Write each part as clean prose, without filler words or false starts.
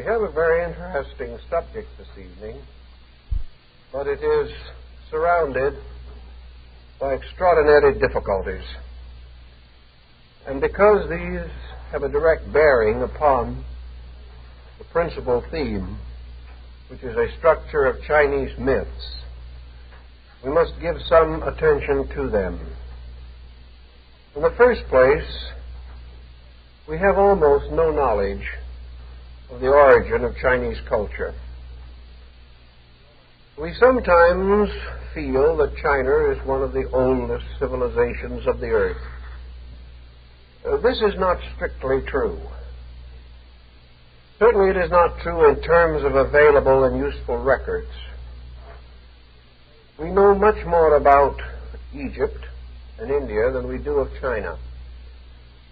have a very interesting subject this evening, but it is surrounded by extraordinary difficulties. And because these have a direct bearing upon the principal theme, which is a structure of Chinese myths, we must give some attention to them. In the first place, we have almost no knowledge of the origin of Chinese culture. We sometimes feel that China is one of the oldest civilizations of the earth. This is not strictly true. Certainly it is not true in terms of available and useful records. We know much more about Egypt and India than we do of China.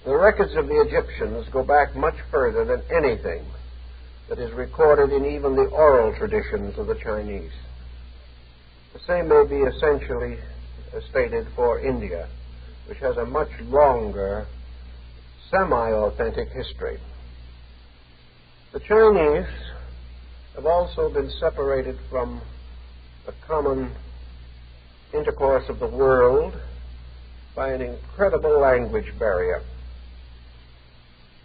The records of the Egyptians go back much further than anything that is recorded in even the oral traditions of the Chinese. The same may be essentially stated for India, which has a much longer, semi-authentic history. The Chinese have also been separated from the common intercourse of the world by an incredible language barrier.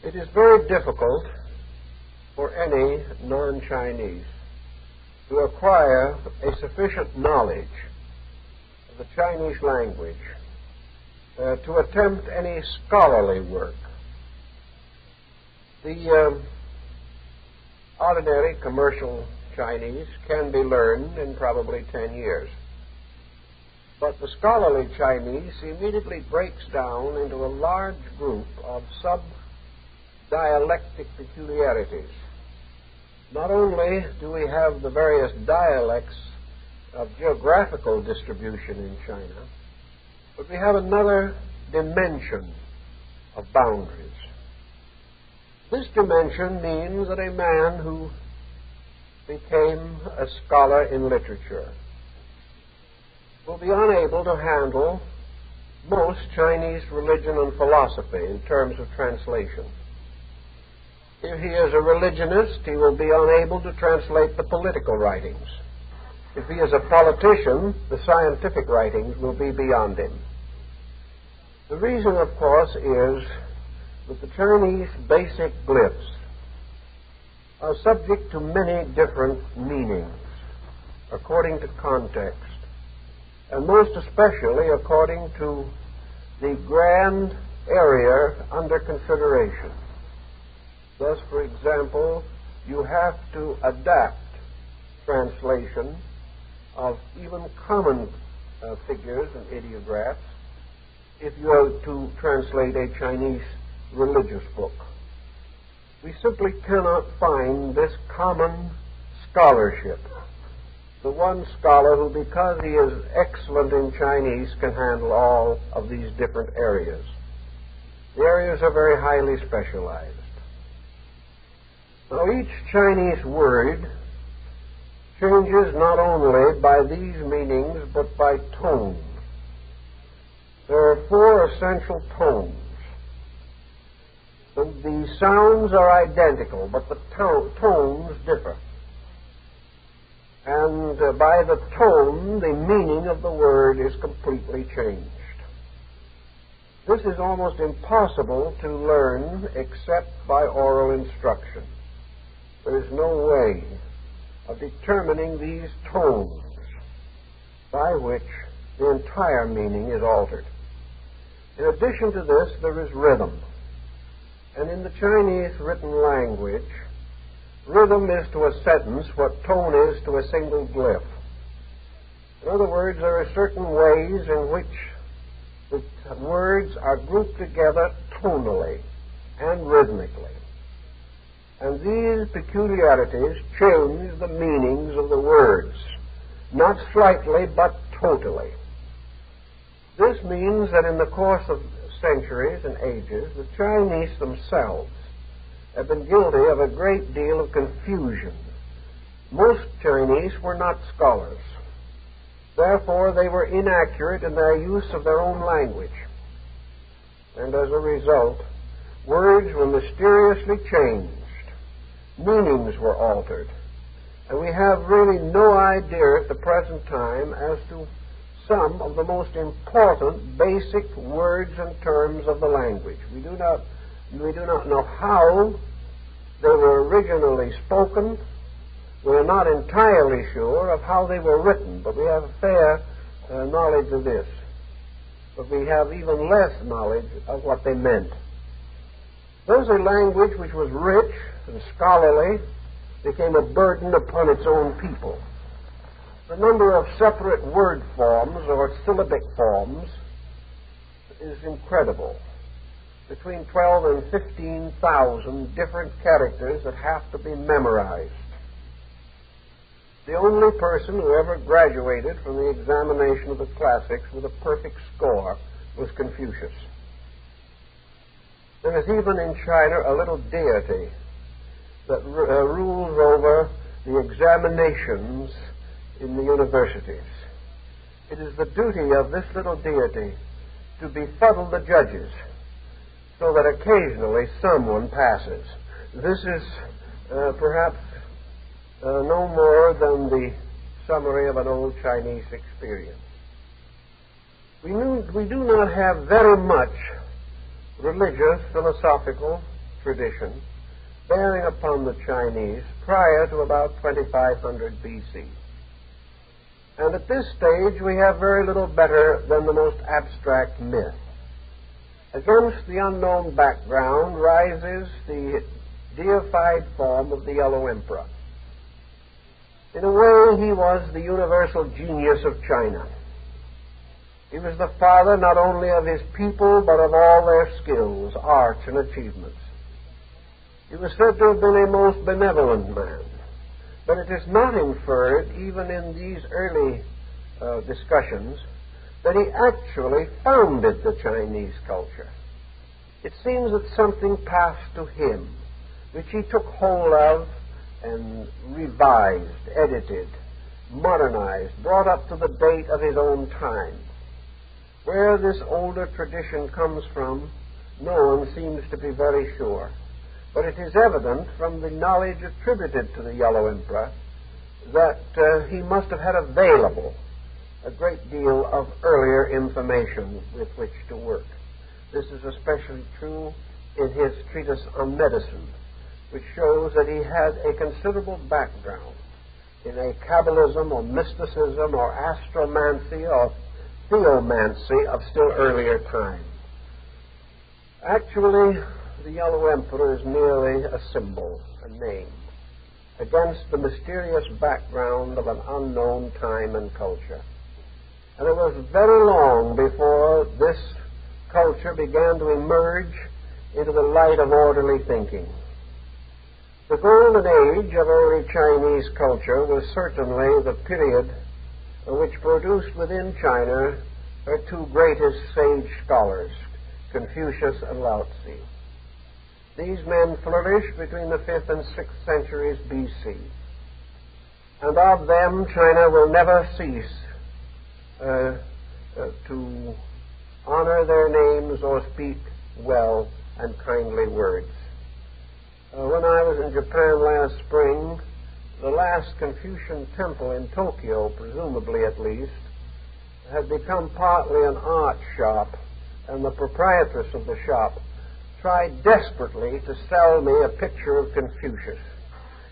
It is very difficult for any non-Chinese to acquire a sufficient knowledge of the Chinese language to attempt any scholarly work. The ordinary commercial Chinese can be learned in probably 10 years. But the scholarly Chinese immediately breaks down into a large group of sub-dialectic peculiarities. Not only do we have the various dialects of geographical distribution in China, but we have another dimension of boundaries. This dimension means that a man who became a scholar in literature will be unable to handle most Chinese religion and philosophy in terms of translation. If he is a religionist, he will be unable to translate the political writings. If he is a politician, the scientific writings will be beyond him. The reason, of course, is that the Chinese basic glyphs are subject to many different meanings according to context, and most especially according to the grand area under consideration. Thus, for example, you have to adapt translation of even common figures and ideographs if you are to translate a Chinese religious book. We simply cannot find this common scholarship. The one scholar who, because he is excellent in Chinese, can handle all of these different areas. The areas are very highly specialized. Now, each Chinese word changes not only by these meanings, but by tone. There are 4 essential tones. The sounds are identical, but the tones differ. And by the tone, the meaning of the word is completely changed. This is almost impossible to learn except by oral instruction. There is no way of determining these tones by which the entire meaning is altered. In addition to this, there is rhythm. And in the Chinese written language, rhythm is to a sentence what tone is to a single glyph. In other words, there are certain ways in which the words are grouped together tonally and rhythmically. And these peculiarities change the meanings of the words, not slightly, but totally. This means that in the course of centuries and ages, the Chinese themselves have been guilty of a great deal of confusion. Most Chinese were not scholars. Therefore, they were inaccurate in their use of their own language. And as a result, words were mysteriously changed meanings were altered. And we have really no idea at the present time as to some of the most important basic words and terms of the language. We do not know how they were originally spoken. We are not entirely sure of how they were written, but we have a fair knowledge of this. But we have even less knowledge of what they meant. Those are language which was rich and scholarly, became a burden upon its own people. The number of separate word forms or syllabic forms is incredible. Between 12 and 15,000 different characters that have to be memorized. The only person who ever graduated from the examination of the classics with a perfect score was Confucius. There is even in China a little deity that rules over the examinations in the universities. It is the duty of this little deity to befuddle the judges so that occasionally someone passes. This is perhaps no more than the summary of an old Chinese experience. We do not have very much religious, philosophical tradition bearing upon the Chinese prior to about 2500 BC. And at this stage we have very little better than the most abstract myth. Against the unknown background rises the deified form of the Yellow Emperor. In a way, he was the universal genius of China. He was the father not only of his people, but of all their skills, arts, and achievements. He was said to have been a most benevolent man, but it is not inferred, even in these early discussions, that he actually founded the Chinese culture. It seems that something passed to him, which he took hold of and revised, edited, modernized, brought up to the date of his own time. Where this older tradition comes from, no one seems to be very sure. But it is evident from the knowledge attributed to the Yellow Emperor that he must have had available a great deal of earlier information with which to work. This is especially true in his treatise on medicine, which shows that he had a considerable background in a Kabbalism or mysticism or astromancy or theomancy of still earlier time. Actually, the Yellow Emperor is merely a symbol, a name, against the mysterious background of an unknown time and culture. And it was very long before this culture began to emerge into the light of orderly thinking. The golden age of early Chinese culture was certainly the period which produced within China her two greatest sage scholars, Confucius and Lao Tzu. These men flourished between the 5th and 6th centuries BC. And of them, China will never cease to honor their names or speak well and kindly words. When I was in Japan last spring, the last Confucian temple in Tokyo, presumably at least, had become partly an art shop, and the proprietress of the shop tried desperately to sell me a picture of Confucius.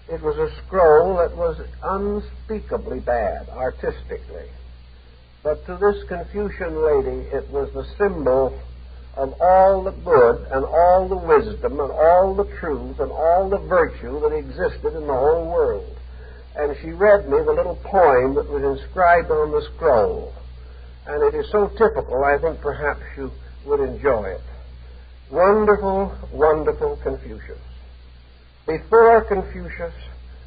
It was a scroll that was unspeakably bad, artistically. But to this Confucian lady, it was the symbol of all the good and all the wisdom and all the truth and all the virtue that existed in the whole world. And she read me the little poem that was inscribed on the scroll. And it is so typical, I think perhaps you would enjoy it. Wonderful, wonderful Confucius. Before Confucius,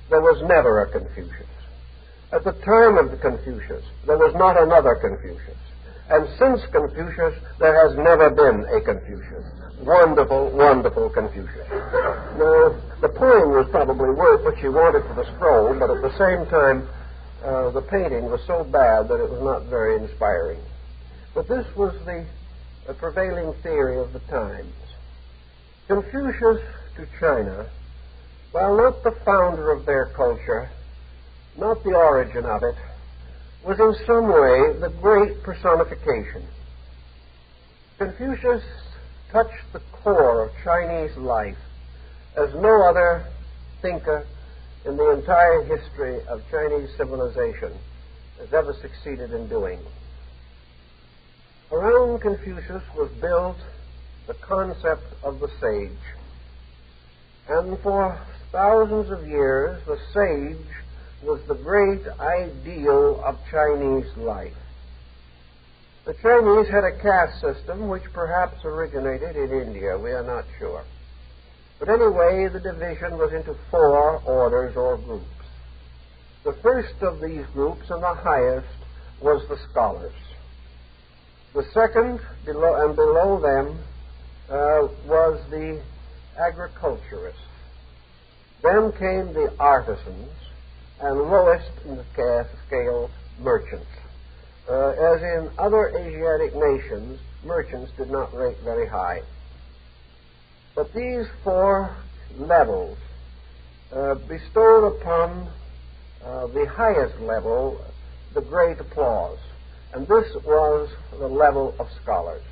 there was never a Confucius. At the time of the Confucius, there was not another Confucius. And since Confucius, there has never been a Confucius. Wonderful, wonderful Confucius. Now, the poem was probably worth what she wanted for the scroll, but at the same time, the painting was so bad that it was not very inspiring. But this was the prevailing theory of the times. Confucius to China while not the founder of their culture, not the origin of it, was in some way the great personification. Confucius touched the core of Chinese life as no other thinker in the entire history of Chinese civilization has ever succeeded in doing. Around Confucius was built the concept of the sage. And for thousands of years, the sage was the great ideal of Chinese life. The Chinese had a caste system which perhaps originated in India. We are not sure. But anyway, the division was into 4 orders or groups. The first of these groups, and the highest, was the scholars. The second, below them, was the agriculturists. Then came the artisans, and lowest in the scale, merchants. As in other Asiatic nations, merchants did not rate very high. But these 4 levels bestowed upon the highest level the great applause, and this was the level of scholars.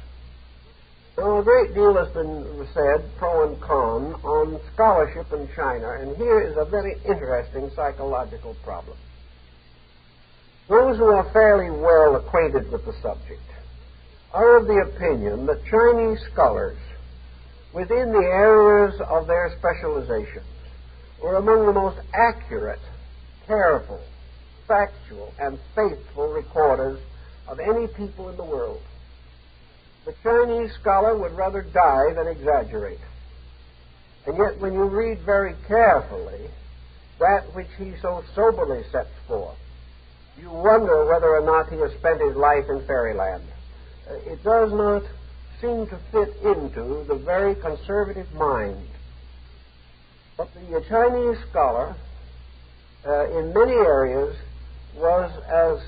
Now, a great deal has been said, pro and con, on scholarship in China, and here is a very interesting psychological problem. Those who are fairly well acquainted with the subject are of the opinion that Chinese scholars, within the areas of their specializations, were among the most accurate, careful, factual, and faithful recorders of any people in the world. The Chinese scholar would rather die than exaggerate. And yet, when you read very carefully that which he so soberly sets forth, you wonder whether or not he has spent his life in fairyland. It does not seem to fit into the very conservative mind. But the Chinese scholar, in many areas, was as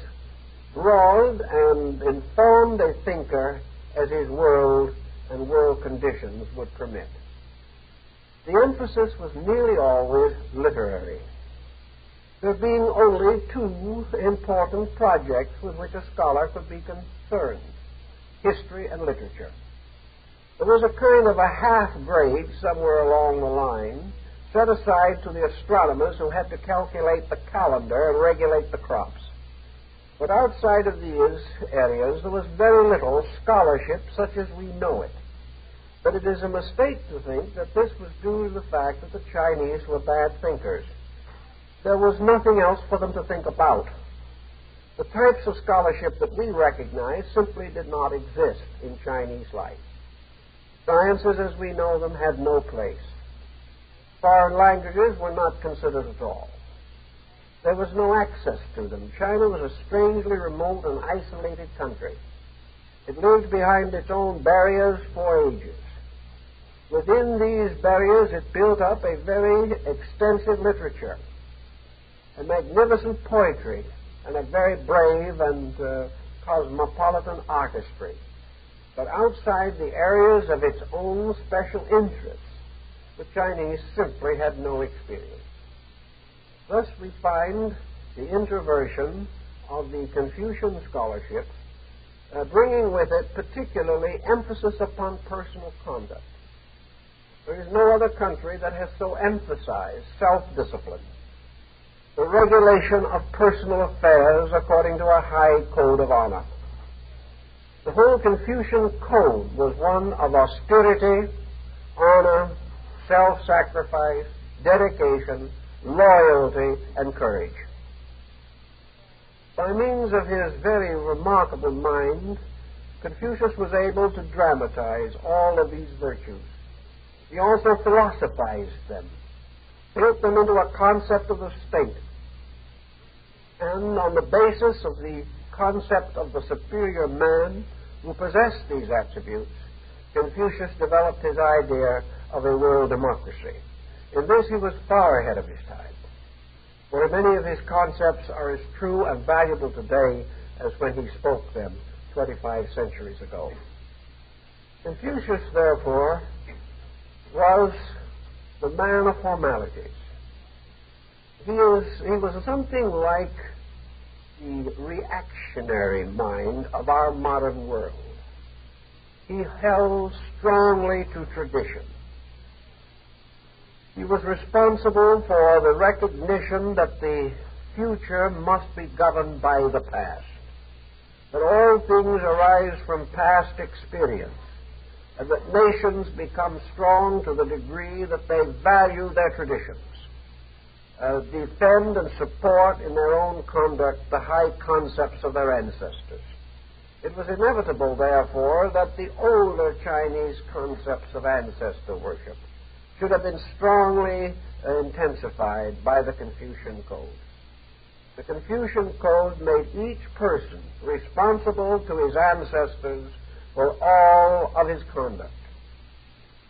broad and informed a thinker as his world and world conditions would permit. The emphasis was nearly always literary, there being only 2 important projects with which a scholar could be concerned: history and literature. There was a kind of a half grade somewhere along the line set aside to the astronomers who had to calculate the calendar and regulate the crops. But outside of these areas, there was very little scholarship such as we know it. But it is a mistake to think that this was due to the fact that the Chinese were bad thinkers. There was nothing else for them to think about. The types of scholarship that we recognize simply did not exist in Chinese life. Sciences, as we know them, had no place. Foreign languages were not considered at all. There was no access to them. China was a strangely remote and isolated country. It lived behind its own barriers for ages. Within these barriers, it built up a very extensive literature, a magnificent poetry, and a very brave and cosmopolitan artistry. But outside the areas of its own special interests, the Chinese simply had no experience. Thus we find the introversion of the Confucian scholarship bringing with it particularly emphasis upon personal conduct. There is no other country that has so emphasized self-discipline, the regulation of personal affairs according to a high code of honor. The whole Confucian code was one of austerity, honor, self-sacrifice, dedication, loyalty, and courage. By means of his very remarkable mind, Confucius was able to dramatize all of these virtues. He also philosophized them, built them into a concept of the state, and on the basis of the concept of the superior man who possessed these attributes, Confucius developed his idea of a world democracy. In this he was far ahead of his time, for many of his concepts are as true and valuable today as when he spoke them 25 centuries ago. Confucius, therefore, was the man of formalities. He was something like the reactionary mind of our modern world. He held strongly to tradition. He was responsible for the recognition that the future must be governed by the past, that all things arise from past experience, and that nations become strong to the degree that they value their traditions, defend and support in their own conduct the high concepts of their ancestors. It was inevitable, therefore, that the older Chinese concepts of ancestor worship should have been strongly intensified by the Confucian Code. The Confucian Code made each person responsible to his ancestors for all of his conduct.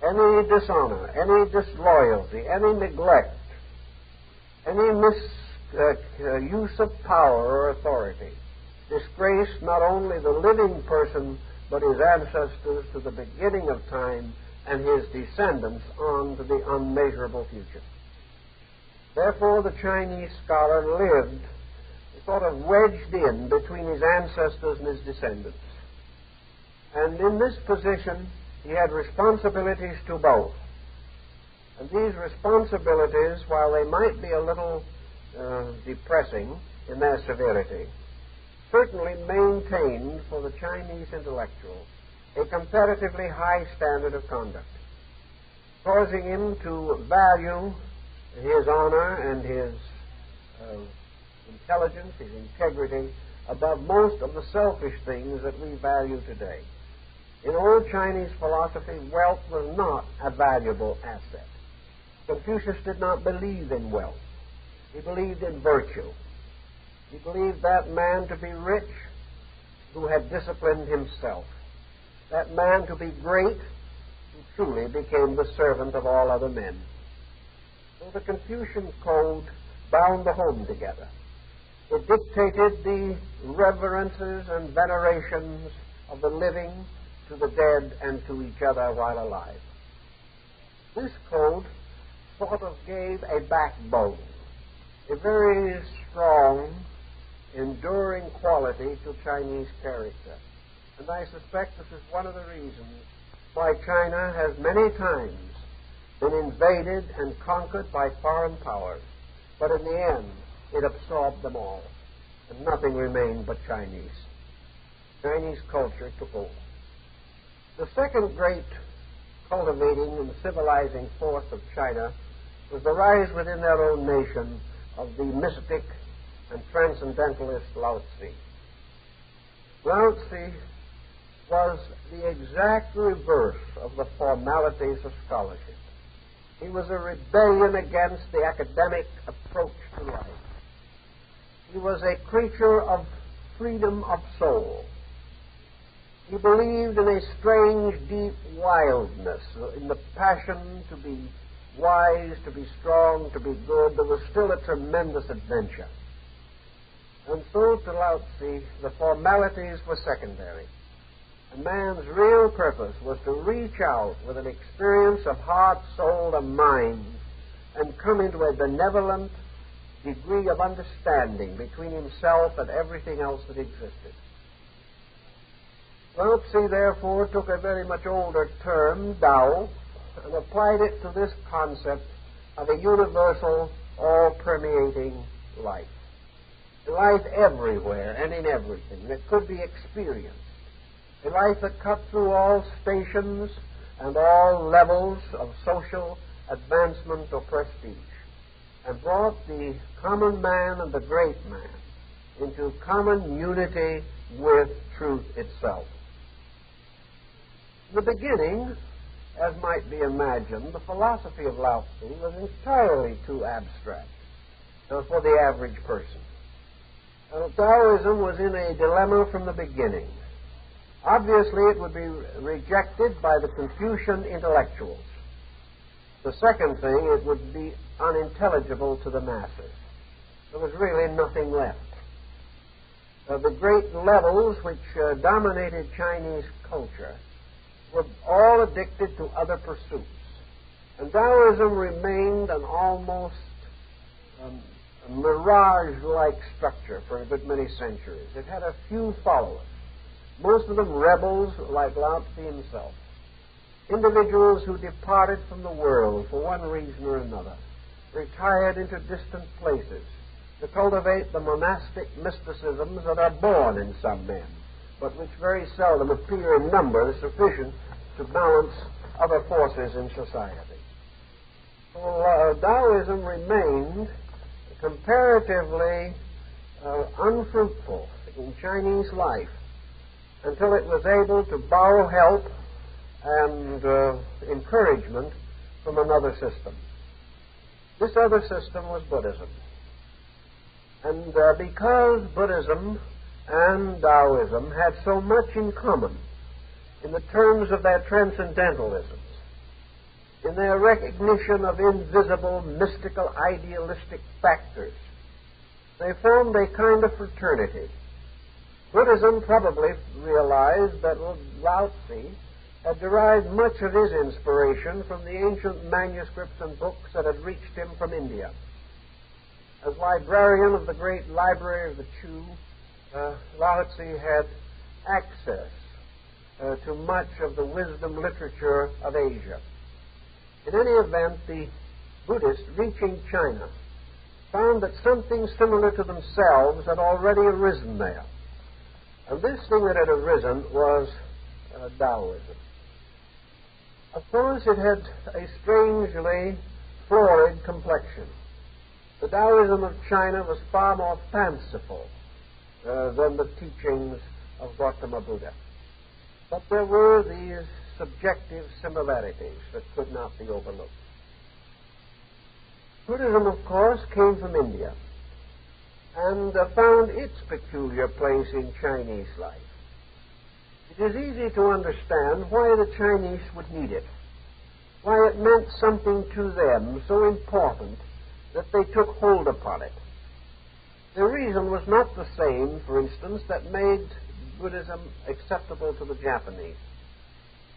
Any dishonor, any disloyalty, any neglect, any misuse of power or authority disgraced not only the living person but his ancestors to the beginning of time and his descendants on to the unmeasurable future. Therefore, the Chinese scholar lived sort of wedged in between his ancestors and his descendants. And in this position, he had responsibilities to both. And these responsibilities, while they might be a little depressing in their severity, certainly maintained for the Chinese intellectual a comparatively high standard of conduct, causing him to value his honor and his intelligence, his integrity, above most of the selfish things that we value today. In old Chinese philosophy, wealth was not a valuable asset. Confucius did not believe in wealth. He believed in virtue. He believed that man to be rich who had disciplined himself, that man to be great who truly became the servant of all other men. So the Confucian Code bound the home together. It dictated the reverences and venerations of the living to the dead and to each other while alive. This code sort of gave a backbone, a very strong, enduring quality to Chinese character. And I suspect this is one of the reasons why China has many times been invaded and conquered by foreign powers, but in the end it absorbed them all, and nothing remained but Chinese. Chinese culture took over. The second great cultivating and civilizing force of China was the rise within their own nation of the mystic and transcendentalist Lao Tzu. Lao Tzu was the exact reverse of the formalities of scholarship. He was a rebellion against the academic approach to life. He was a creature of freedom of soul. He believed in a strange, deep wildness, in the passion to be wise, to be strong, to be good. There was still a tremendous adventure. And so to Lao Tzu, the formalities were secondary. A man's real purpose was to reach out with an experience of heart, soul, and mind and come into a benevolent degree of understanding between himself and everything else that existed. Lao Tzu, therefore, took a very much older term, Tao, and applied it to this concept of a universal, all-permeating life. A life everywhere and in everything that could be experienced. A life that cut through all stations and all levels of social advancement or prestige and brought the common man and the great man into common unity with truth itself. In the beginning, as might be imagined, the philosophy of Lao Tzu was entirely too abstract for the average person. Taoism was in a dilemma from the beginning. Obviously, it would be rejected by the Confucian intellectuals. The second thing, it would be unintelligible to the masses. There was really nothing left. The great levels which dominated Chinese culture were all addicted to other pursuits. And Taoism remained an almost a mirage-like structure for a good many centuries. It had a few followers, most of them rebels like Lao Tzu himself, individuals who departed from the world for one reason or another, retired into distant places to cultivate the monastic mysticisms that are born in some men, but which very seldom appear in numbers sufficient to balance other forces in society. So Taoism remained comparatively unfruitful in Chinese life until it was able to borrow help and encouragement from another system. This other system was Buddhism. And because Buddhism and Taoism had so much in common in the terms of their transcendentalisms, in their recognition of invisible, mystical, idealistic factors, they formed a kind of fraternity. Buddhism probably realized that Lao Tzu had derived much of his inspiration from the ancient manuscripts and books that had reached him from India. As librarian of the great library of the Chu, Lao Tzu had access to much of the wisdom literature of Asia. In any event, the Buddhists, reaching China, found that something similar to themselves had already arisen there. And this thing that had arisen was Taoism. Of course, it had a strangely florid complexion. The Taoism of China was far more fanciful than the teachings of Gautama Buddha. But there were these subjective similarities that could not be overlooked. Buddhism, of course, came from India and found its peculiar place in Chinese life. It is easy to understand why the Chinese would need it, why it meant something to them so important that they took hold upon it. The reason was not the same, for instance, that made Buddhism acceptable to the Japanese.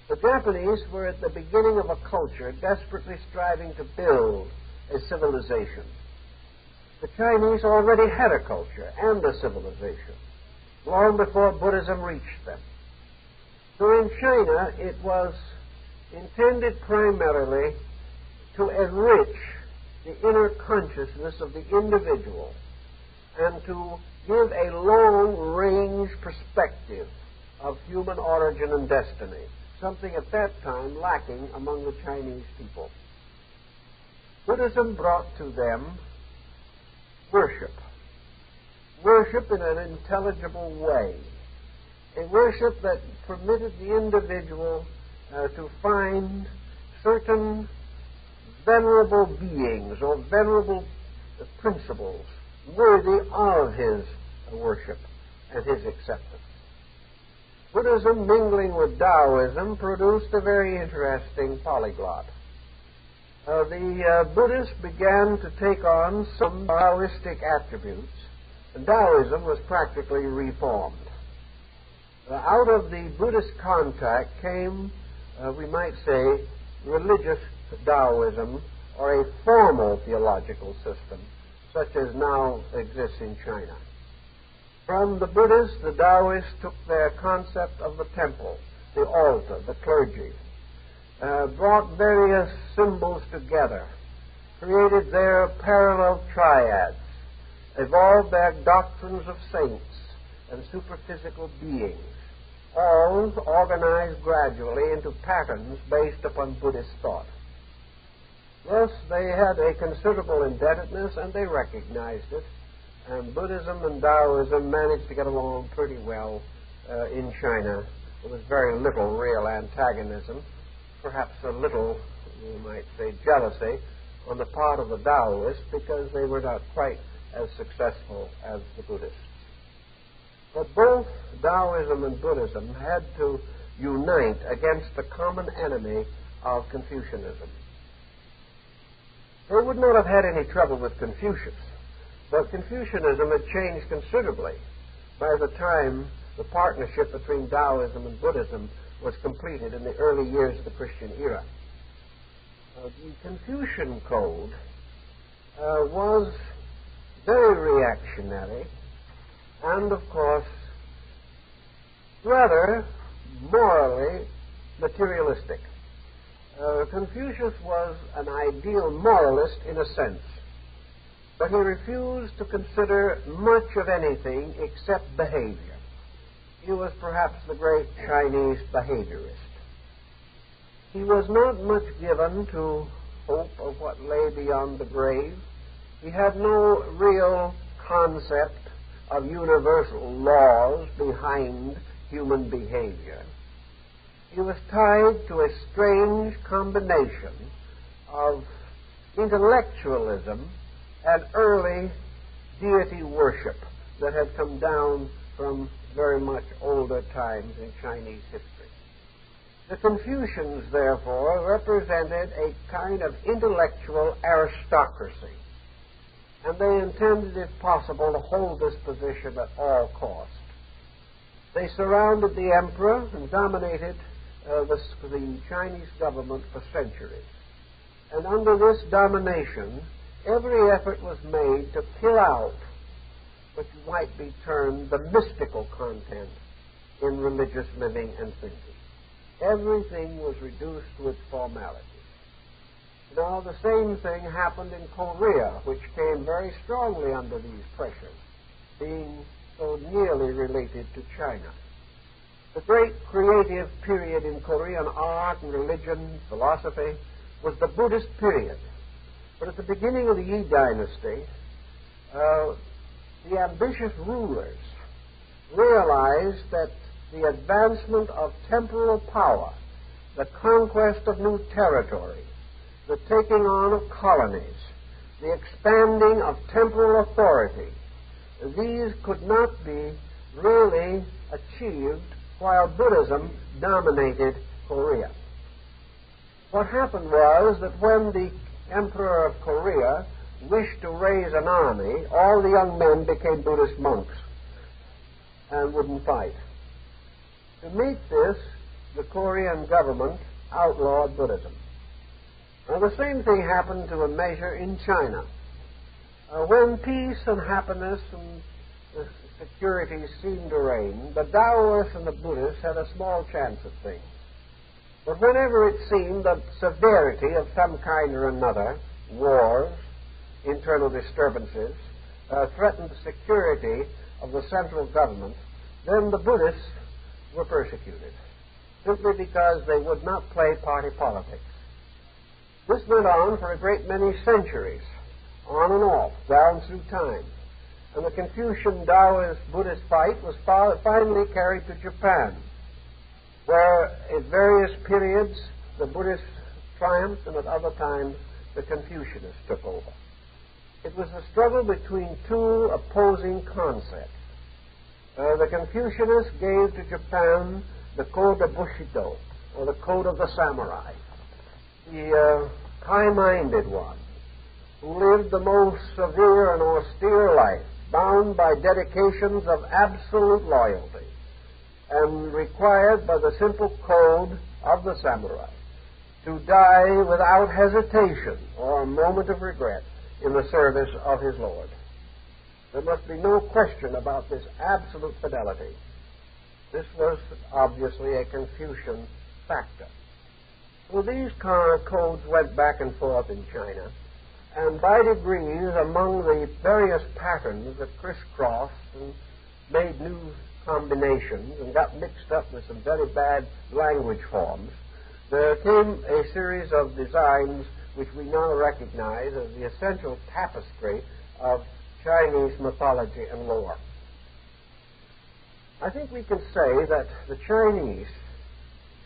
The Japanese were at the beginning of a culture desperately striving to build a civilization. The Chinese already had a culture and a civilization long before Buddhism reached them. So in China, it was intended primarily to enrich the inner consciousness of the individual and to give a long-range perspective of human origin and destiny, something at that time lacking among the Chinese people. Buddhism brought to them worship in an intelligible way, a worship that permitted the individual to find certain venerable beings or venerable principles worthy of his worship and his acceptance. Buddhism, mingling with Taoism, produced a very interesting polyglot. The Buddhists began to take on some Taoistic attributes, and Taoism was practically reformed. Out of the Buddhist contact came, we might say, religious Taoism, or a formal theological system, such as now exists in China. From the Buddhists, the Taoists took their concept of the temple, the altar, the clergy, brought various symbols together, created their parallel triads, evolved their doctrines of saints and superphysical beings, all organized gradually into patterns based upon Buddhist thought. Thus, they had a considerable indebtedness, and they recognized it, and Buddhism and Taoism managed to get along pretty well in China. There was very little real antagonism, perhaps a little, you might say, jealousy on the part of the Taoists because they were not quite as successful as the Buddhists. But both Taoism and Buddhism had to unite against the common enemy of Confucianism. They would not have had any trouble with Confucius, but Confucianism had changed considerably by the time the partnership between Taoism and Buddhism was completed in the early years of the Christian era. The Confucian Code was very reactionary and, of course, rather morally materialistic. Confucius was an ideal moralist in a sense, but he refused to consider much of anything except behavior. He was perhaps the great Chinese behaviorist. He was not much given to hope of what lay beyond the grave. He had no real concept of universal laws behind human behavior. He was tied to a strange combination of intellectualism and early deity worship that had come down from very much older times in Chinese history. The Confucians, therefore, represented a kind of intellectual aristocracy, and they intended, if possible, to hold this position at all costs. They surrounded the emperor and dominated the Chinese government for centuries. And under this domination, every effort was made to kill out what might be termed the mystical content in religious living and thinking. Everything was reduced to its formalities. Now, the same thing happened in Korea, which came very strongly under these pressures, being so nearly related to China. The great creative period in Korean art and religion, philosophy, was the Buddhist period. But at the beginning of the Yi Dynasty, the ambitious rulers realized that the advancement of temporal power, the conquest of new territory, the taking on of colonies, the expanding of temporal authority, these could not be really achieved while Buddhism dominated Korea. What happened was that when the Emperor of Korea wished to raise an army, all the young men became Buddhist monks and wouldn't fight. To meet this, the Korean government outlawed Buddhism. Now, the same thing happened to a measure in China. When peace and happiness and security seemed to reign, the Taoists and the Buddhists had a small chance of things. But whenever it seemed that severity of some kind or another, wars, internal disturbances, threatened the security of the central government, then the Buddhists were persecuted, simply because they would not play party politics. This went on for a great many centuries, on and off, down through time. And the Confucian Taoist Buddhist fight was finally carried to Japan, where at various periods the Buddhists triumphed and at other times the Confucianists took over. It was a struggle between two opposing concepts. The Confucianists gave to Japan the code of Bushido, or the code of the samurai, the high-minded one, who lived the most severe and austere life, bound by dedications of absolute loyalty, and required by the simple code of the samurai to die without hesitation or a moment of regret in the service of his Lord. There must be no question about this absolute fidelity. This was obviously a Confucian factor. Well, these codes went back and forth in China, and by degrees, among the various patterns that crisscrossed and made new combinations and got mixed up with some very bad language forms, there came a series of designs which we now recognize as the essential tapestry of Chinese mythology and lore. I think we can say that the Chinese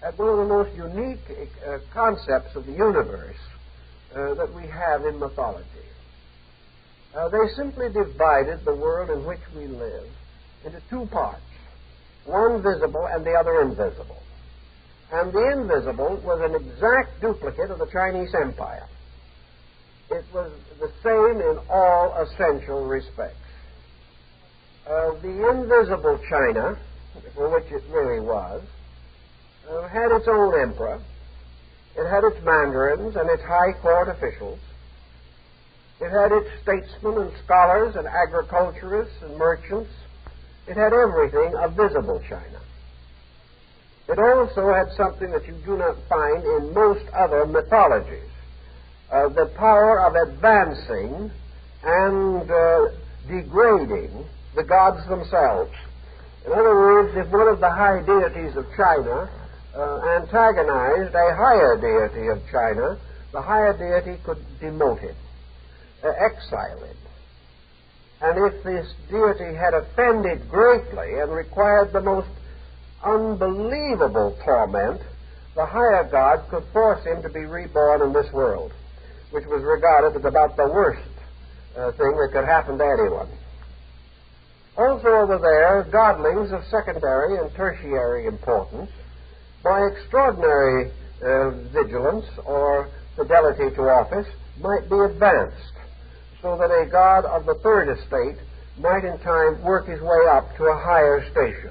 had one of the most unique concepts of the universe that we have in mythology. They simply divided the world in which we live into two parts, one visible and the other invisible. And the invisible was an exact duplicate of the Chinese Empire. It was the same in all essential respects. The invisible China, for which it really was, had its own emperor, It had its mandarins and its high court officials. It had its statesmen and scholars and agriculturists and merchants. It had everything of visible China. It also had something that you do not find in most other mythologies, the power of advancing and degrading the gods themselves. In other words, if one of the high deities of China antagonized a higher deity of China, the higher deity could demote him, exile him. And if this deity had offended greatly and required the most unbelievable torment, the higher god could force him to be reborn in this world, which was regarded as about the worst thing that could happen to anyone. Also over there, godlings of secondary and tertiary importance, by extraordinary vigilance or fidelity to office, might be advanced, so that a god of the third estate might in time work his way up to a higher station.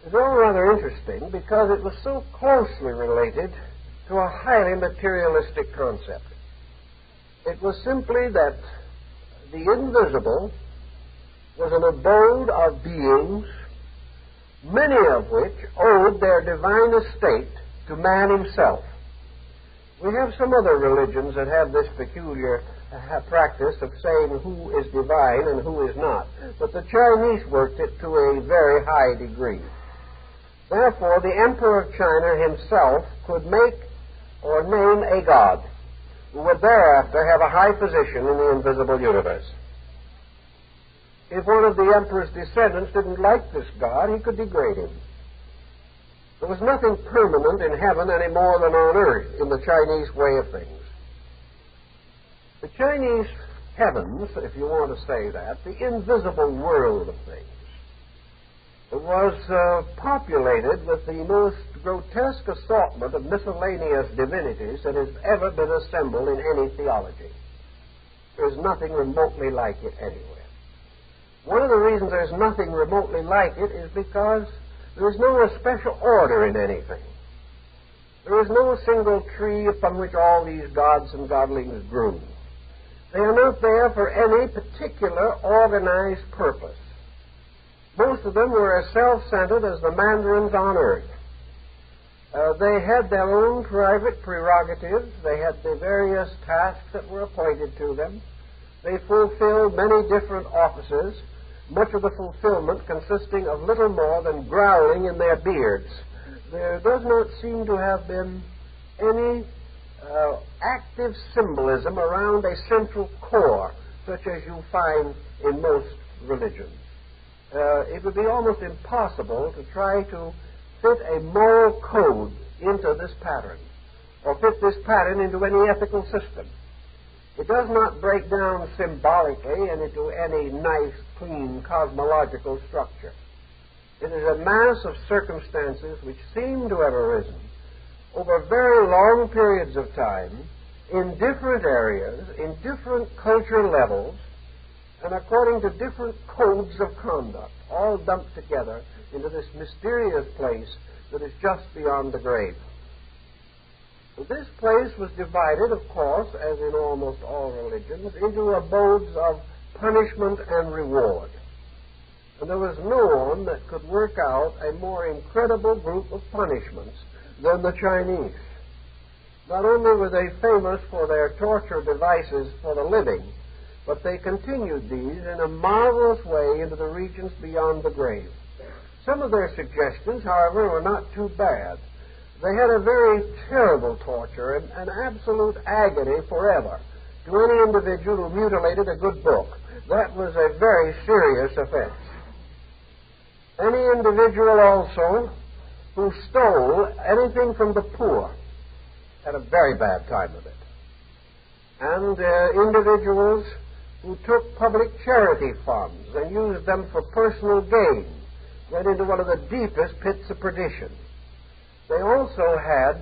It's all rather interesting because it was so closely related to a highly materialistic concept. It was simply that the invisible was an abode of beings, many of which owed their divine estate to man himself. We have some other religions that have this peculiar practice of saying who is divine and who is not, but the Chinese worked it to a very high degree. Therefore, the Emperor of China himself could make or name a god who would thereafter have a high position in the invisible universe. If one of the emperor's descendants didn't like this god, he could degrade him. There was nothing permanent in heaven any more than on earth in the Chinese way of things. The Chinese heavens, if you want to say that, the invisible world of things, was populated with the most grotesque assortment of miscellaneous divinities that has ever been assembled in any theology. There's nothing remotely like it anywhere. One of the reasons there's nothing remotely like it is because there is no special order in anything. There is no single tree upon which all these gods and godlings grew. They are not there for any particular organized purpose. Most of them were as self-centered as the mandarins on earth. They had their own private prerogatives. They had the various tasks that were appointed to them. They fulfilled many different offices, much of the fulfillment consisting of little more than growling in their beards. There does not seem to have been any active symbolism around a central core, such as you find in most religions. It would be almost impossible to try to fit a moral code into this pattern, or fit this pattern into any ethical system. It does not break down symbolically and into any nice, clean, cosmological structure. It is a mass of circumstances which seem to have arisen over very long periods of time in different areas, in different cultural levels, and according to different codes of conduct, all dumped together into this mysterious place that is just beyond the grave. This place was divided, of course, as in almost all religions, into abodes of punishment and reward. And there was no one that could work out a more incredible group of punishments than the Chinese. Not only were they famous for their torture devices for the living, but they continued these in a marvelous way into the regions beyond the grave. Some of their suggestions, however, were not too bad. They had a very terrible torture and an absolute agony forever to any individual who mutilated a good book. That was a very serious offense. Any individual also who stole anything from the poor had a very bad time of it. And individuals who took public charity funds and used them for personal gain went into one of the deepest pits of perdition. They also had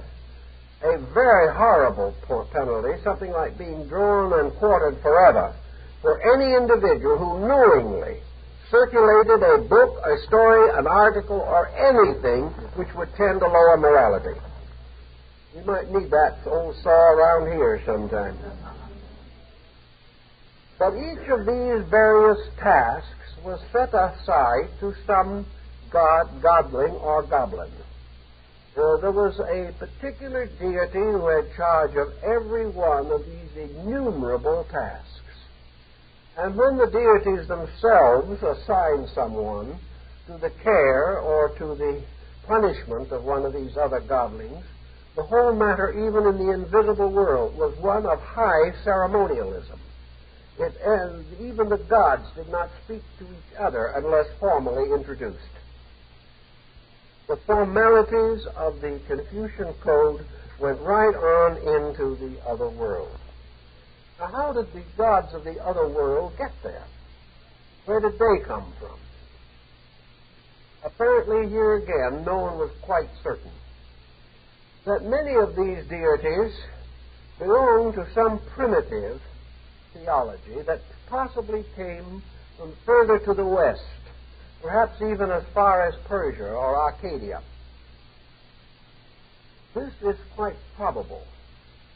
a very horrible penalty, something like being drawn and quartered forever, for any individual who knowingly circulated a book, a story, an article, or anything which would tend to lower morality. We might need that old saw around here sometime. But each of these various tasks was set aside to some godling or goblin. There was a particular deity who had charge of every one of these innumerable tasks. And when the deities themselves assigned someone to the care or to the punishment of one of these other godlings, the whole matter, even in the invisible world, was one of high ceremonialism. And even the gods did not speak to each other unless formally introduced. The formalities of the Confucian Code went right on into the other world. Now, how did the gods of the other world get there? Where did they come from? Apparently, here again, no one was quite certain. That many of these deities belonged to some primitive theology that possibly came from further to the west, perhaps even as far as Persia or Arcadia. This is quite probable,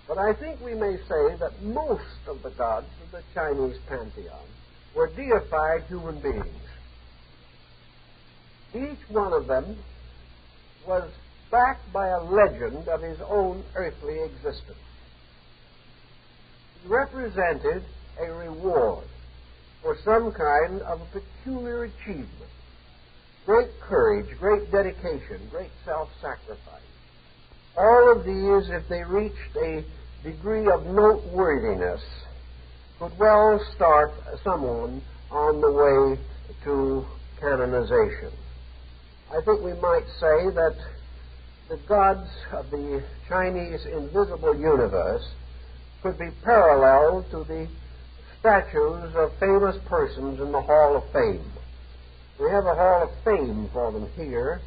but I think we may say that most of the gods of the Chinese pantheon were deified human beings. Each one of them was backed by a legend of his own earthly existence. He represented a reward for some kind of a peculiar achievement, great courage, great dedication, great self-sacrifice. All of these, if they reached a degree of noteworthiness, could well start someone on the way to canonization. I think we might say that the gods of the Chinese invisible universe could be parallel to the statues of famous persons in the Hall of Fame. We have a Hall of Fame for them here.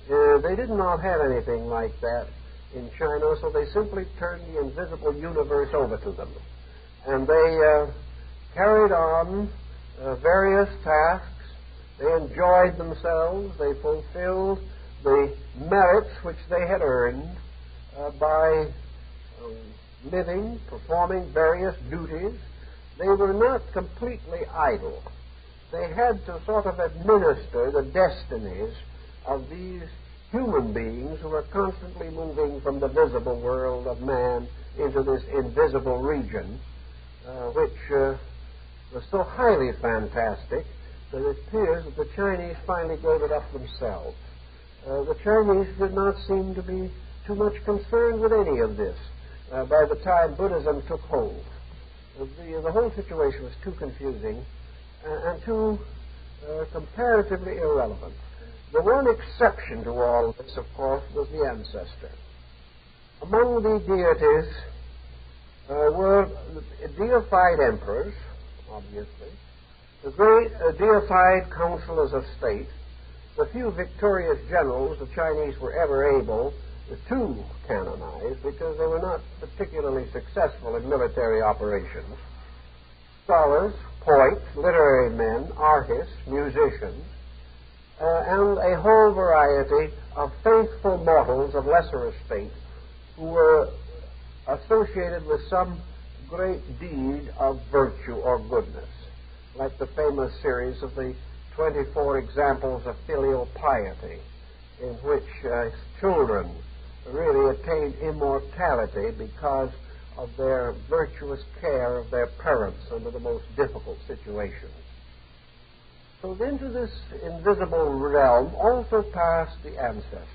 They did not have anything like that in China, so they simply turned the invisible universe over to them. And they carried on various tasks. They enjoyed themselves. They fulfilled the merits which they had earned by living, performing various duties. They were not completely idle. They had to sort of administer the destinies of these human beings who were constantly moving from the visible world of man into this invisible region, which was so highly fantastic that it appears that the Chinese finally gave it up themselves. The Chinese did not seem to be too much concerned with any of this by the time Buddhism took hold. The whole situation was too confusing and too comparatively irrelevant. The one exception to all this, of course, was the ancestor. Among the deities were deified emperors, obviously, the great deified councilors of state, the few victorious generals the Chinese were ever able to canonize because they were not particularly successful in military operations, scholars, poets, literary men, artists, musicians, and a whole variety of faithful mortals of lesser estate who were associated with some great deed of virtue or goodness, like the famous series of the 24 examples of filial piety, in which children really attained immortality because of their virtuous care of their parents under the most difficult situations. So into this invisible realm also passed the ancestors.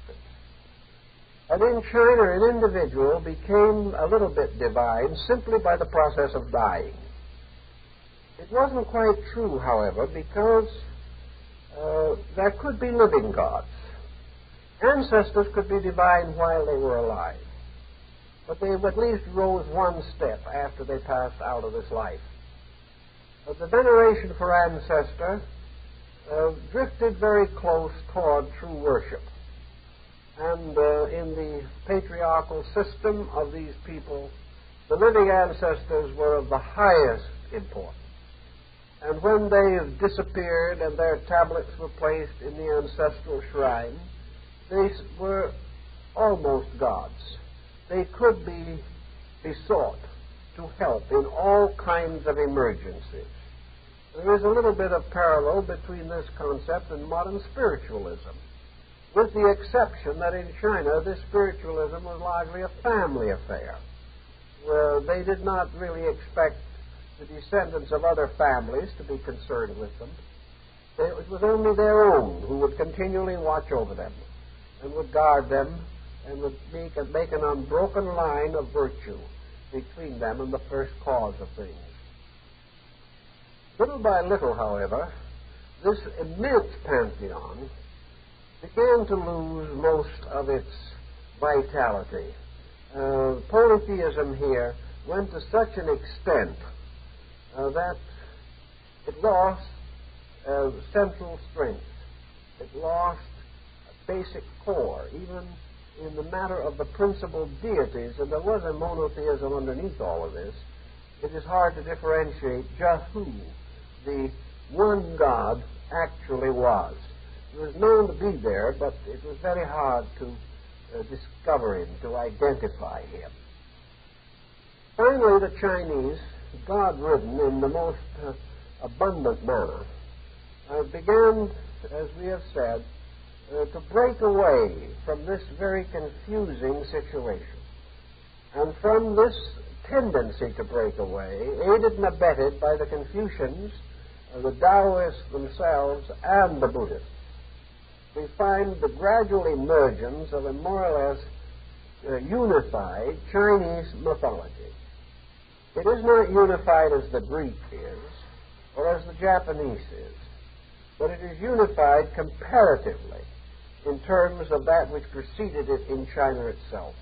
And in China, an individual became a little bit divine simply by the process of dying. It wasn't quite true, however, because there could be living gods. Ancestors could be divine while they were alive, but they at least rose one step after they passed out of this life. But the veneration for ancestor drifted very close toward true worship. And in the patriarchal system of these people, the living ancestors were of the highest importance. And when they disappeared and their tablets were placed in the ancestral shrine, they were almost gods. they could be besought to help in all kinds of emergencies. There is a little bit of parallel between this concept and modern spiritualism, with the exception that in China this spiritualism was largely a family affair, where they did not really expect the descendants of other families to be concerned with them. It was only their own who would continually watch over them and would guard them and would make an unbroken line of virtue between them and the first cause of things. Little by little, however, this immense pantheon began to lose most of its vitality. Polytheism here went to such an extent that it lost central strength. It lost a basic core, even in the matter of the principal deities, and there was a monotheism underneath all of this. It is hard to differentiate just who the one God actually was. He was known to be there, but it was very hard to discover him, to identify him. Finally, the Chinese, God-ridden in the most abundant manner, began, as we have said, to break away from this very confusing situation. And from this tendency to break away, aided and abetted by the Confucians, the Taoists themselves, and the Buddhists, we find the gradual emergence of a more or less unified Chinese mythology. It is not unified as the Greek is, or as the Japanese is, but it is unified comparatively in terms of that which preceded it in China itself.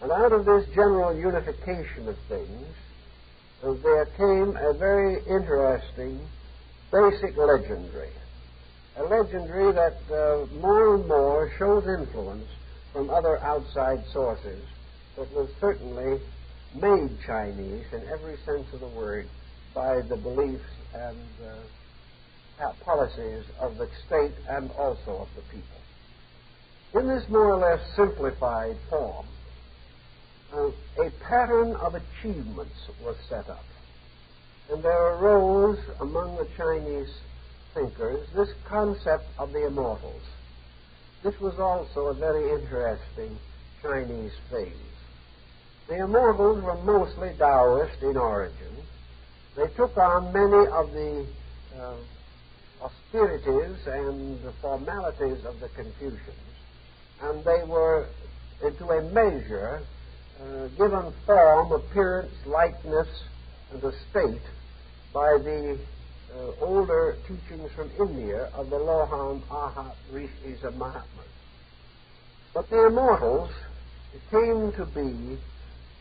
And out of this general unification of things, there came a very interesting basic legendary, a legendary that more and more shows influence from other outside sources, but was certainly made Chinese in every sense of the word by the beliefs and policies of the state and also of the people. In this more or less simplified form, a pattern of achievements was set up. And there arose among the Chinese thinkers this concept of the immortals. This was also a very interesting Chinese phase. The immortals were mostly Taoist in origin. They took on many of the austerities and the formalities of the Confucians, and they were, to a measure, given form, appearance, likeness, and a state by the older teachings from India of the Lohan, Arhat, Rishis, and Mahatmas. But the immortals came to be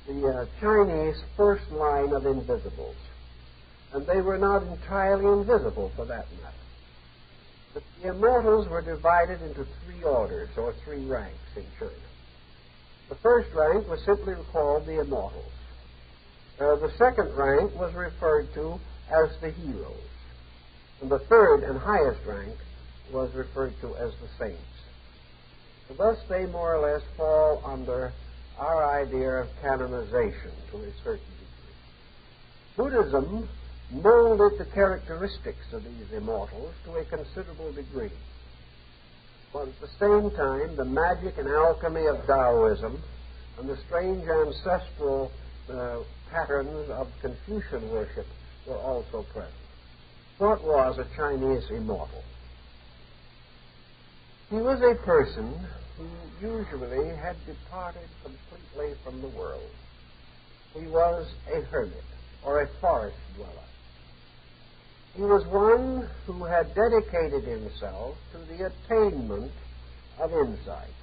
the Chinese first line of invisibles, and they were not entirely invisible for that matter. But the immortals were divided into three orders, or three ranks in China. The first rank was simply called the immortals. The second rank was referred to as the heroes. And the third and highest rank was referred to as the saints. So thus they more or less fall under our idea of canonization to a certain degree. Buddhism molded the characteristics of these immortals to a considerable degree. But at the same time, the magic and alchemy of Taoism and the strange ancestral patterns of Confucian worship were also present. What was a Chinese immortal? He was a person who usually had departed completely from the world. He was a hermit or a forest dweller. He was one who had dedicated himself to the attainment of insight,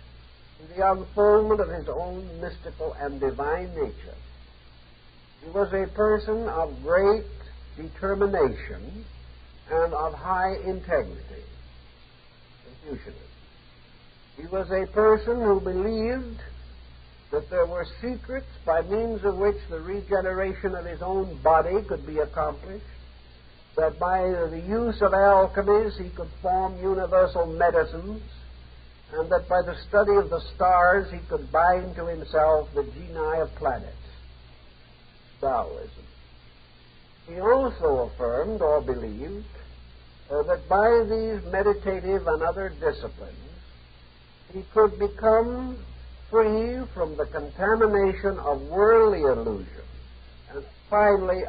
to the unfoldment of his own mystical and divine nature. He was a person of great determination and of high integrity. Confucianism. He was a person who believed that there were secrets by means of which the regeneration of his own body could be accomplished, that by the use of alchemies he could form universal medicines, and that by the study of the stars he could bind to himself the genii of planets. Taoism. He also affirmed or believed that by these meditative and other disciplines he could become free from the contamination of worldly illusion and finally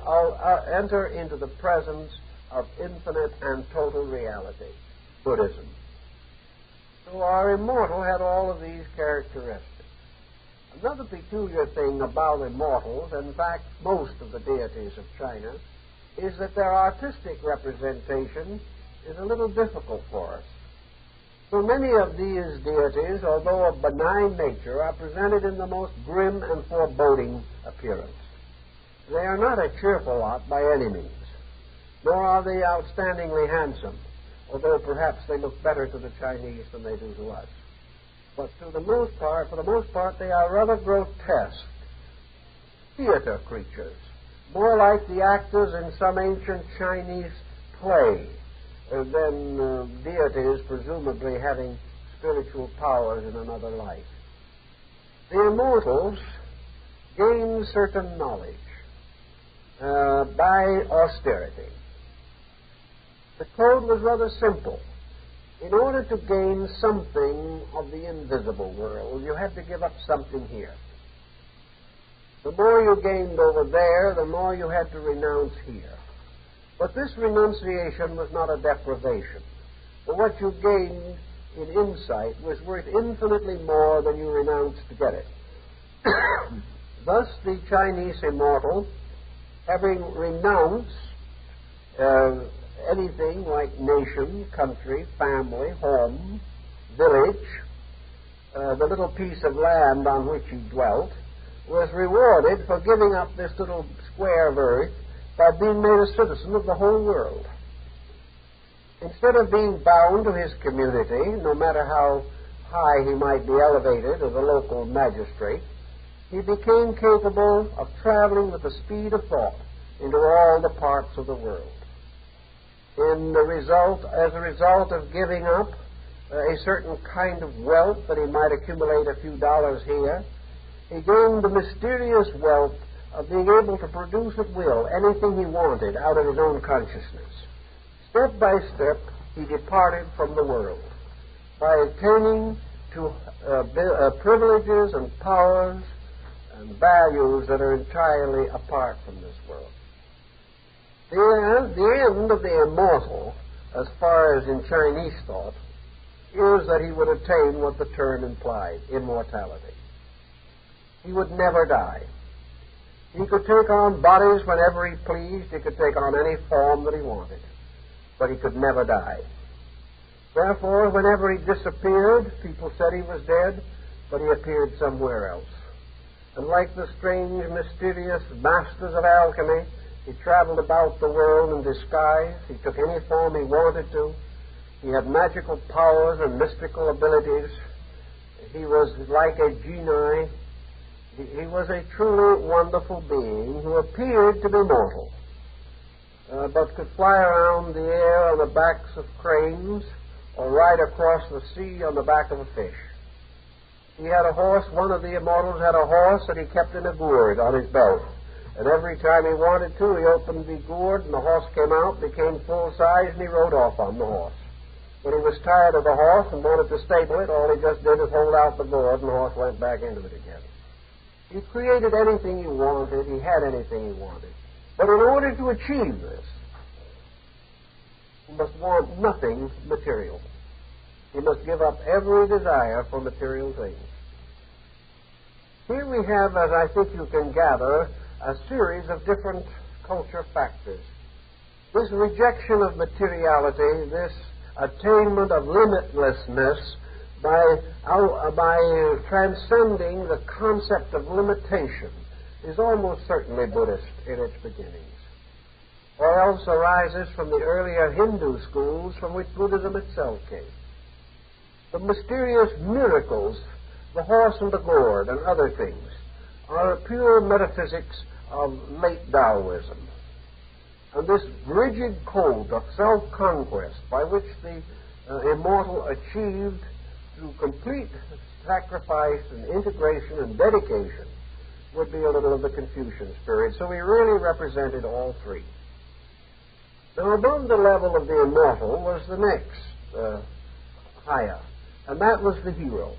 enter into the presence of infinite and total reality, Buddhism. So our immortal had all of these characteristics. Another peculiar thing about immortals, in fact most of the deities of China, is that their artistic representation is a little difficult for us. So many of these deities, although of benign nature, are presented in the most grim and foreboding appearance. They are not a cheerful lot by any means, nor are they outstandingly handsome, although perhaps they look better to the Chinese than they do to us. But for the most part, they are rather grotesque theater creatures, more like the actors in some ancient Chinese play than deities presumably having spiritual powers in another life. The immortals gain certain knowledge by austerity. The code was rather simple. In order to gain something of the invisible world, you had to give up something here. The more you gained over there, the more you had to renounce here. But this renunciation was not a deprivation. For what you gained in insight was worth infinitely more than you renounced to get it. Thus, the Chinese immortal, having renounced anything like nation, country, family, home, village, the little piece of land on which he dwelt, was rewarded for giving up this little square of earth by being made a citizen of the whole world. Instead of being bound to his community, no matter how high he might be elevated as a local magistrate, he became capable of traveling with the speed of thought into all the parts of the world. As a result of giving up a certain kind of wealth that he might accumulate a few dollars here, he gained the mysterious wealth of being able to produce at will anything he wanted out of his own consciousness. Step by step, he departed from the world by attaining to privileges and powers and values that are entirely apart from this world. The end of the immortal, as far as in Chinese thought, is that he would attain what the term implied, immortality. He would never die. He could take on bodies whenever he pleased. He could take on any form that he wanted. But he could never die. Therefore, whenever he disappeared, people said he was dead, but he appeared somewhere else. And like the strange, mysterious masters of alchemy, he traveled about the world in disguise. He took any form he wanted to. He had magical powers and mystical abilities. He was like a genii. He was a truly wonderful being who appeared to be mortal, but could fly around the air on the backs of cranes or ride across the sea on the back of a fish. He had a horse. One of the immortals had a horse that he kept in a gourd on his belt. And every time he wanted to, he opened the gourd, and the horse came out, became full size, and he rode off on the horse. When he was tired of the horse and wanted to stable it, all he just did was hold out the gourd, and the horse went back into it again. He created anything he wanted. He had anything he wanted. But in order to achieve this, he must want nothing material. He must give up every desire for material things. Here we have, as I think you can gather, a series of different culture factors. This rejection of materiality, this attainment of limitlessness by transcending the concept of limitation is almost certainly Buddhist in its beginnings, or else arises from the earlier Hindu schools from which Buddhism itself came. The mysterious miracles, the horse and the gourd and other things, are pure metaphysics of late Taoism. And this rigid code of self-conquest by which the immortal achieved through complete sacrifice and integration and dedication, would be a little of the Confucian spirit. So he really represented all three. Now, above the level of the immortal was the next higher, and that was the hero.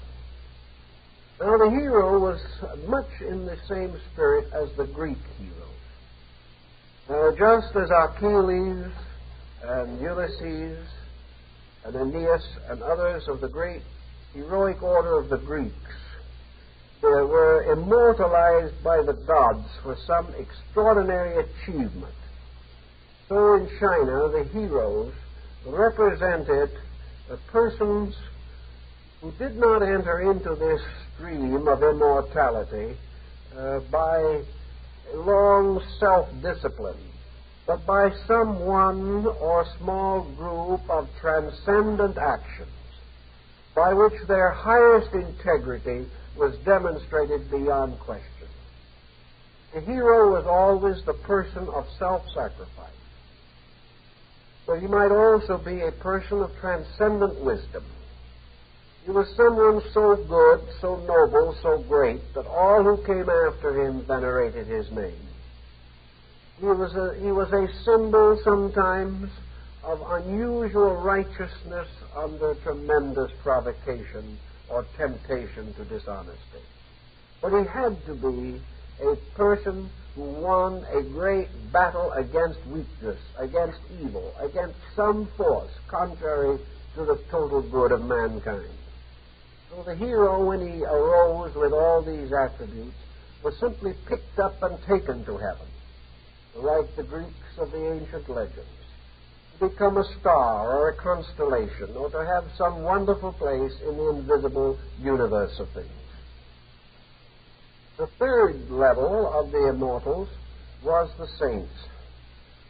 Now, the hero was much in the same spirit as the Greek heroes. Now, just as Achilles and Ulysses and Aeneas and others of the great heroic order of the Greeks were immortalized by the gods for some extraordinary achievement, so in China the heroes represented persons who did not enter into this stream of immortality by long self-discipline, but by some one or small group of transcendent actions by which their highest integrity was demonstrated beyond question. The hero was always the person of self-sacrifice. But he might also be a person of transcendent wisdom. He was someone so good, so noble, so great, that all who came after him venerated his name. He was a symbol sometimes of unusual righteousness under tremendous provocation or temptation to dishonesty. But he had to be a person who won a great battle against weakness, against evil, against some force contrary to the total good of mankind. So the hero, when he arose with all these attributes, was simply picked up and taken to heaven, like the Greeks of the ancient legends, to become a star or a constellation, or to have some wonderful place in the invisible universe of things. The third level of the immortals was the saints.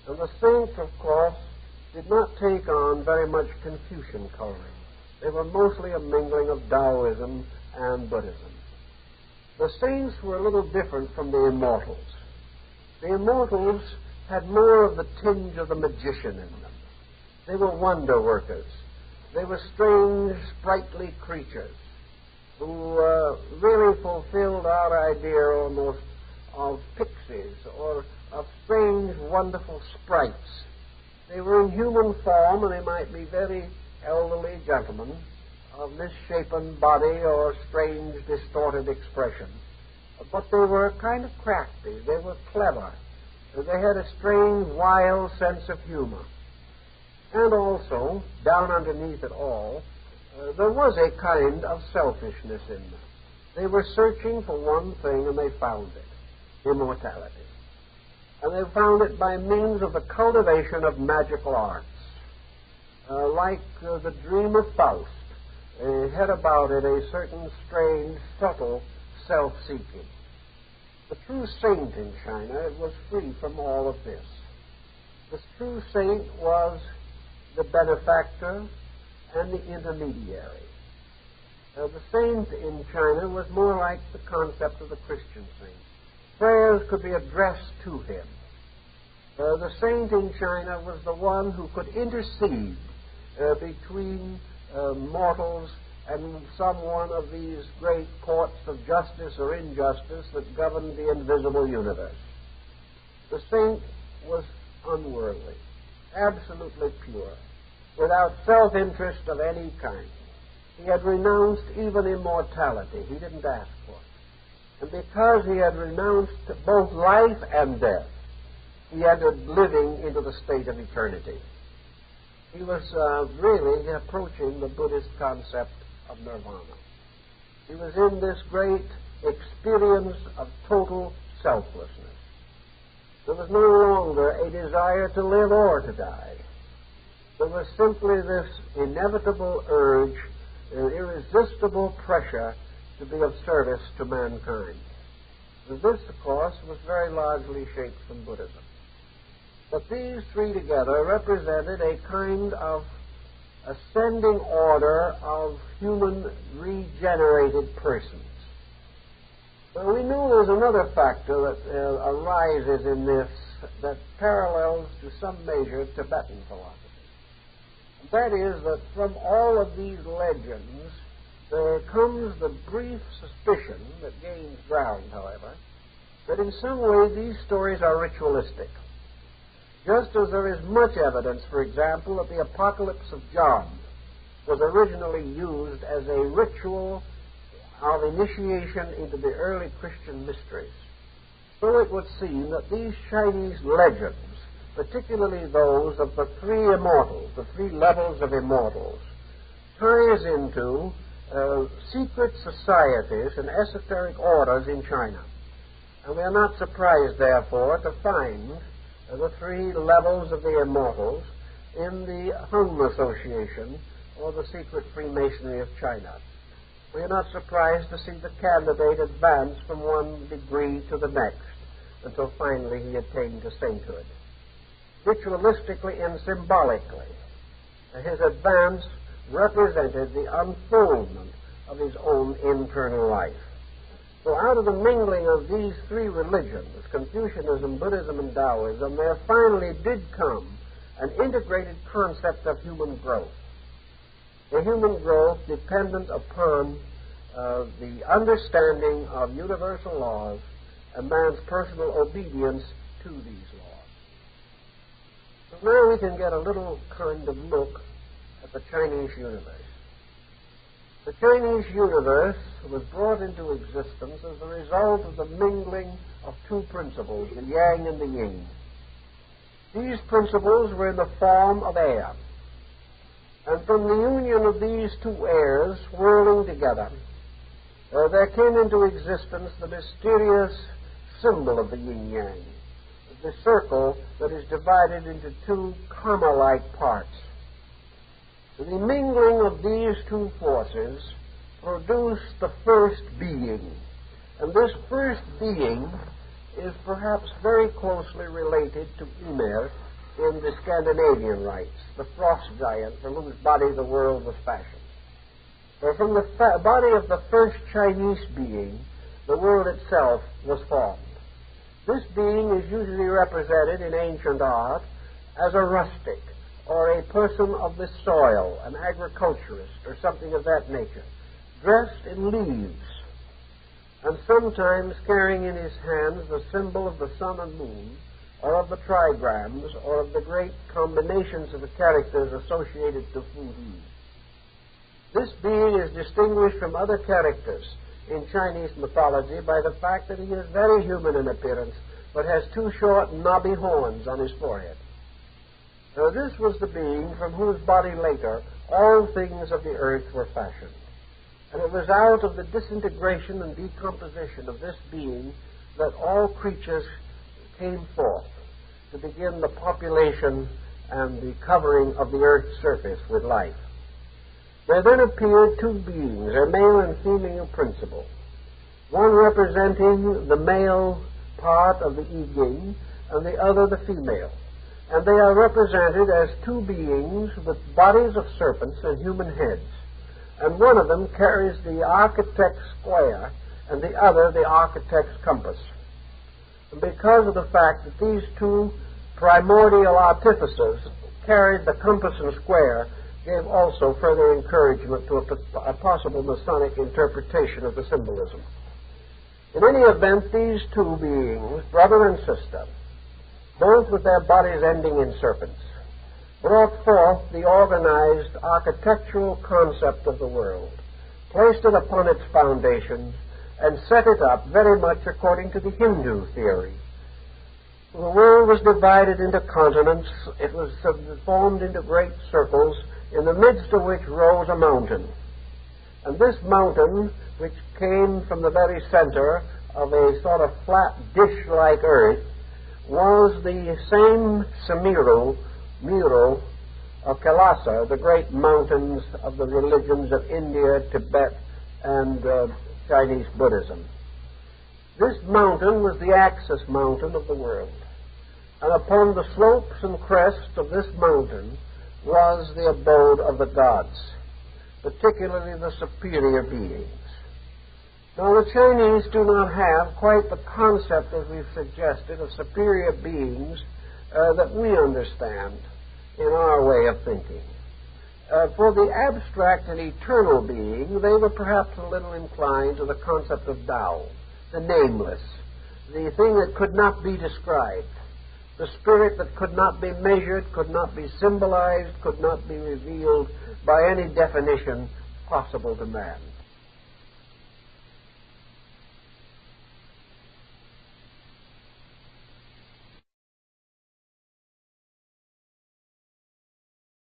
And the saints, of course, did not take on very much Confucian coloring. They were mostly a mingling of Taoism and Buddhism. The saints were a little different from the immortals. The immortals had more of the tinge of the magician in them. They were wonder workers. They were strange, sprightly creatures who really fulfilled our idea almost of pixies or of strange, wonderful sprites. They were in human form, and they might be very elderly gentlemen of misshapen body or strange, distorted expression. But they were kind of crafty. They were clever. They had a strange, wild sense of humor. And also, down underneath it all, there was a kind of selfishness in them. They were searching for one thing, and they found it: immortality. And they found it by means of the cultivation of magical arts. Like the dream of Faust, it had about it a certain strange, subtle self-seeking. The true saint in China was free from all of this. The true saint was the benefactor and the intermediary. The saint in China was more like the concept of the Christian saint. Prayers could be addressed to him. The saint in China was the one who could intercede between mortals and some one of these great courts of justice or injustice that govern the invisible universe. The saint was unworldly, absolutely pure, without self-interest of any kind. He had renounced even immortality. He didn't ask for it. And because he had renounced both life and death, he entered living into the state of eternity. He was really approaching the Buddhist concept of nirvana. He was in this great experience of total selflessness. There was no longer a desire to live or to die. There was simply this inevitable urge, an irresistible pressure to be of service to mankind. And this, of course, was very largely shaped from Buddhism. But these three together represented a kind of ascending order of human regenerated persons. Well, we know there's another factor that arises in this that parallels to some measure Tibetan philosophy. That is that from all of these legends There comes the brief suspicion that gains ground, however, that in some way these stories are ritualistic. Just as there is much evidence, for example, that the Apocalypse of John was originally used as a ritual of initiation into the early Christian mysteries, so it would seem that these Chinese legends, particularly those of the three immortals, the three levels of immortals, ties into secret societies and esoteric orders in China. And we are not surprised, therefore, to find the three levels of the immortals in the Hung Association or the secret Freemasonry of China. We are not surprised to see the candidate advance from one degree to the next until finally he attained to sainthood. Ritualistically and symbolically, his advance represented the unfoldment of his own internal life. So out of the mingling of these three religions, Confucianism, Buddhism, and Taoism, there finally did come an integrated concept of human growth. A human growth dependent upon the understanding of universal laws and man's personal obedience to these laws. So now we can get a little kind of look at the Chinese universe. The Chinese universe was brought into existence as a result of the mingling of two principles, the yang and the yin. These principles were in the form of air. And from the union of these two airs whirling together, there came into existence the mysterious symbol of the yin-yang, the circle that is divided into two comma-like parts. The mingling of these two forces produced the first being. And this first being is perhaps very closely related to Ymir in the Scandinavian rites, the frost giant from whose body the world was fashioned. For from the body of the first Chinese being, the world itself was formed. This being is usually represented in ancient art as a rustic, or a person of the soil, an agriculturist, or something of that nature, dressed in leaves, and sometimes carrying in his hands the symbol of the sun and moon, or of the trigrams, or of the great combinations of the characters associated to Fu Yi. This being is distinguished from other characters in Chinese mythology by the fact that he is very human in appearance, but has two short knobby horns on his forehead. Now, this was the being from whose body later all things of the earth were fashioned. And it was out of the disintegration and decomposition of this being that all creatures came forth to begin the population and the covering of the earth's surface with life. There then appeared two beings, a male and female principle, one representing the male part of the I Ching and the other the female. And they are represented as two beings with bodies of serpents and human heads. And one of them carries the architect's square and the other the architect's compass. And because of the fact that these two primordial artificers carried the compass and square, gave also further encouragement to a possible Masonic interpretation of the symbolism. In any event, these two beings, brother and sister, both with their bodies ending in serpents, brought forth the organized architectural concept of the world, placed it upon its foundations, and set it up very much according to the Hindu theory. The world was divided into continents. It was formed into great circles, in the midst of which rose a mountain. And this mountain, which came from the very center of a sort of flat dish-like earth, was the same Sumeru of Kailasa, the great mountains of the religions of India, Tibet, and Chinese Buddhism. This mountain was the axis mountain of the world. And upon the slopes and crests of this mountain was the abode of the gods, particularly the superior beings. Now, the Chinese do not have quite the concept, as we've suggested, of superior beings that we understand in our way of thinking. For the abstract and eternal being, they were perhaps a little inclined to the concept of Tao, the nameless, the thing that could not be described, the spirit that could not be measured, could not be symbolized, could not be revealed by any definition possible to man.